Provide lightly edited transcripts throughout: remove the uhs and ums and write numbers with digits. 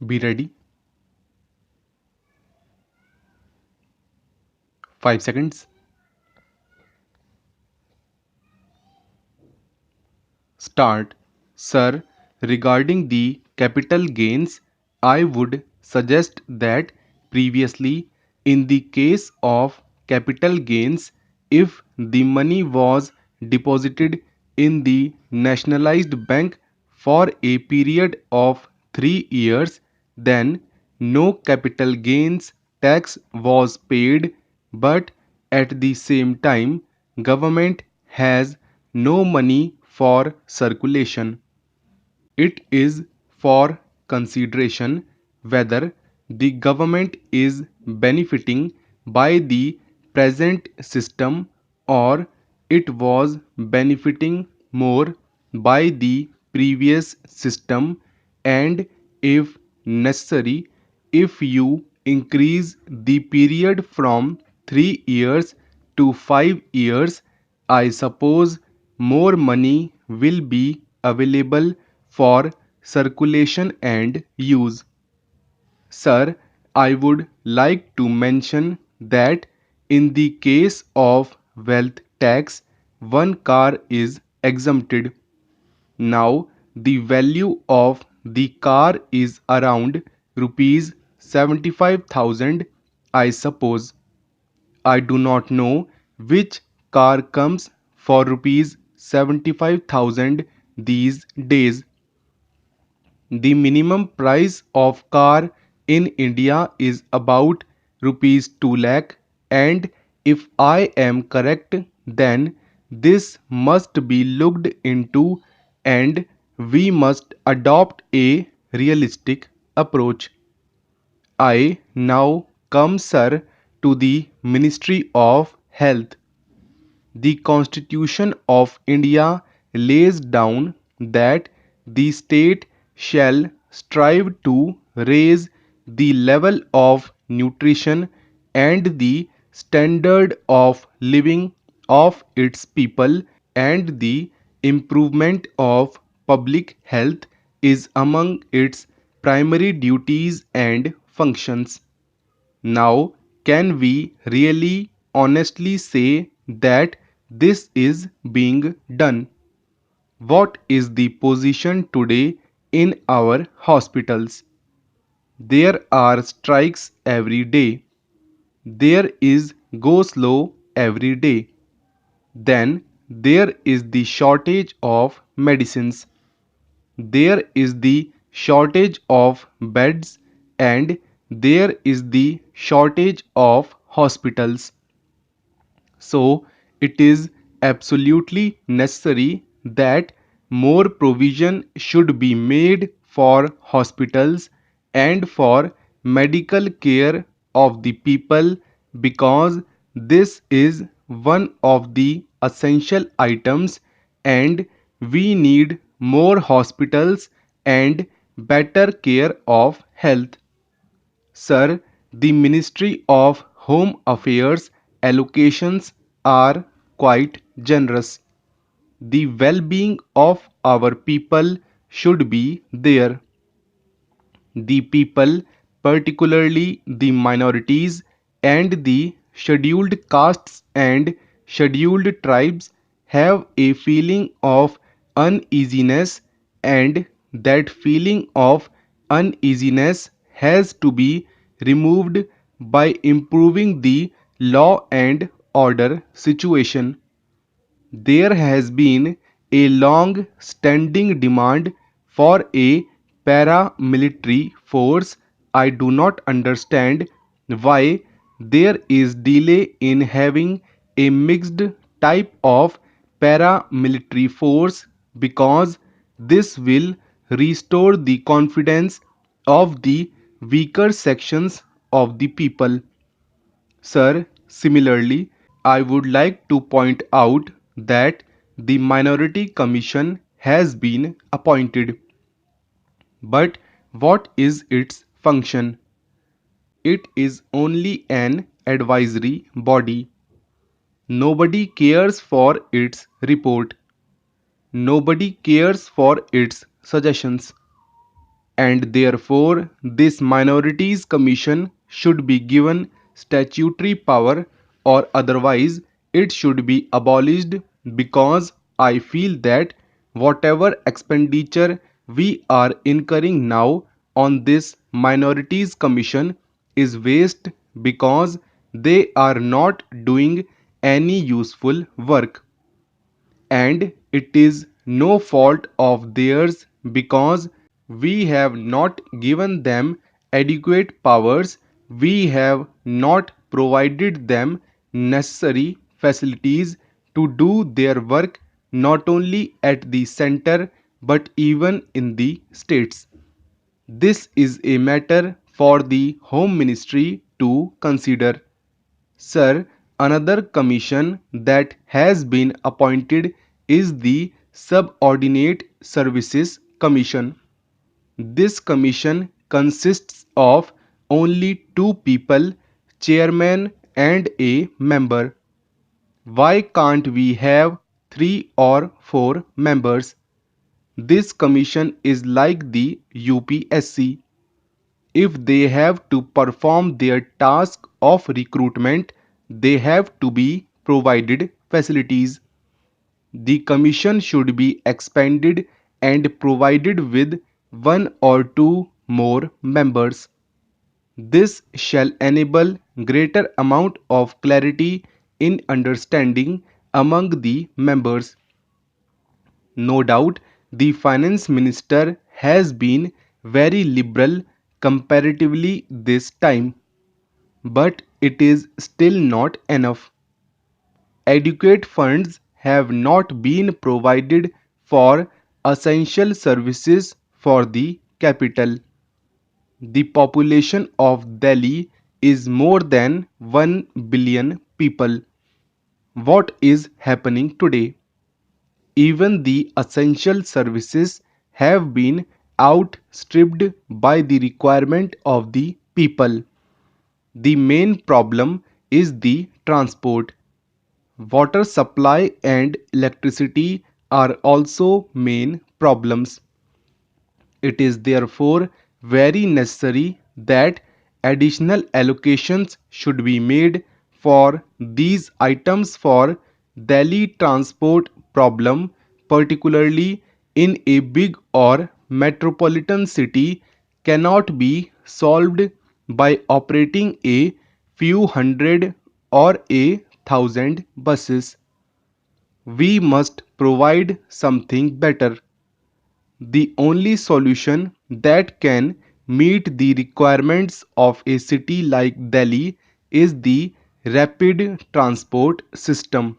Be ready. 5 seconds. Start. Sir, regarding the capital gains, I would suggest that previously, in the case of capital gains, if the money was deposited in the nationalized bank for a period of 3 years, then no capital gains tax was paid, but at the same time, government has no money for circulation. It is for consideration whether the government is benefiting by the present system or it was benefiting more by the previous system, and if necessary, if you increase the period from 3 years to 5 years, I suppose more money will be available for circulation and use. Sir, I would like to mention that in the case of wealth tax, one car is exempted. Now, the value of the car is around rupees 75,000, I suppose. I do not know which car comes for rupees 75,000 these days. The minimum price of car in India is about rupees 2 lakh, and if I am correct, then this must be looked into and we must adopt a realistic approach. I now come, sir, to the Ministry of Health. The Constitution of India lays down that the state shall strive to raise the level of nutrition and the standard of living of its people, and the improvement of public health is among its primary duties and functions. Now, can we really honestly say that this is being done? What is the position today in our hospitals? There are strikes every day. There is go slow every day. Then there is the shortage of medicines. There is the shortage of beds, and there is the shortage of hospitals. So it is absolutely necessary that more provision should be made for hospitals and for medical care of the people, because this is one of the essential items and we need more hospitals and better care of health. Sir, the Ministry of Home Affairs allocations are quite generous. The well being of our people should be there. The people, particularly the minorities and the scheduled castes and scheduled tribes, have a feeling of uneasiness, and that feeling of uneasiness has to be removed by improving the law and order situation. There has been a long standing demand for a paramilitary force. I do not understand why there is delay in having a mixed type of paramilitary force, because this will restore the confidence of the weaker sections of the people. Sir, similarly, I would like to point out that the Minority Commission has been appointed. But what is its function? It is only an advisory body. Nobody cares for its report. Nobody cares for its suggestions. and therefore this minorities commission should be given statutory power or otherwise it should be abolished, because I feel that whatever expenditure we are incurring now on this minorities commission is waste, because they are not doing any useful work, and it is no fault of theirs, because we have not given them adequate powers, we have not provided them necessary facilities to do their work not only at the center but even in the states. This is a matter for the Home Ministry to consider. Sir, another commission that has been appointed is the Subordinate Services Commission. This commission consists of only two people, chairman and a member. Why can't we have three or four members? This commission is like the UPSC. If they have to perform their task of recruitment, they have to be provided facilities. The commission should be expanded and provided with one or two more members. This shall enable greater amount of clarity in understanding among the members. No doubt, the finance minister has been very liberal comparatively this time, but it is still not enough. Adequate funds have not been provided for essential services for the capital. The population of Delhi is more than 1 billion people. What is happening today? Even the essential services have been outstripped by the requirement of the people. The main problem is the transport. Water supply and electricity are also main problems. It is therefore very necessary that additional allocations should be made for these items, for Delhi transport problem, particularly in a big or metropolitan city, cannot be solved by operating a few hundred or a thousand buses. We must provide something better. The only solution that can meet the requirements of a city like Delhi is the rapid transport system.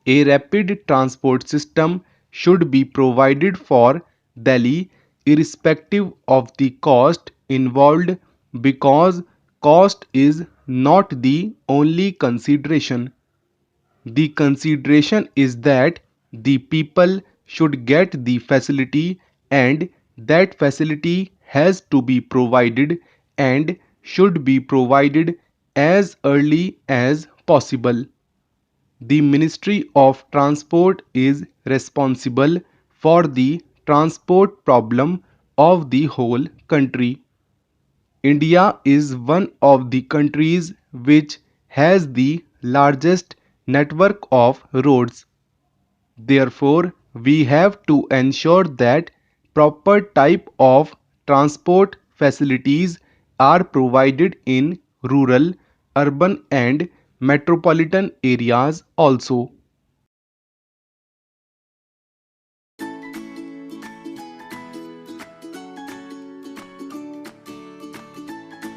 A rapid transport system should be provided for Delhi irrespective of the cost involved, because cost is not the only consideration. The consideration is that the people should get the facility, and that facility has to be provided and should be provided as early as possible. The Ministry of Transport is responsible for the transport problem of the whole country. India is one of the countries which has the largest network of roads. Therefore, we have to ensure that proper type of transport facilities are provided in rural, urban and metropolitan areas also.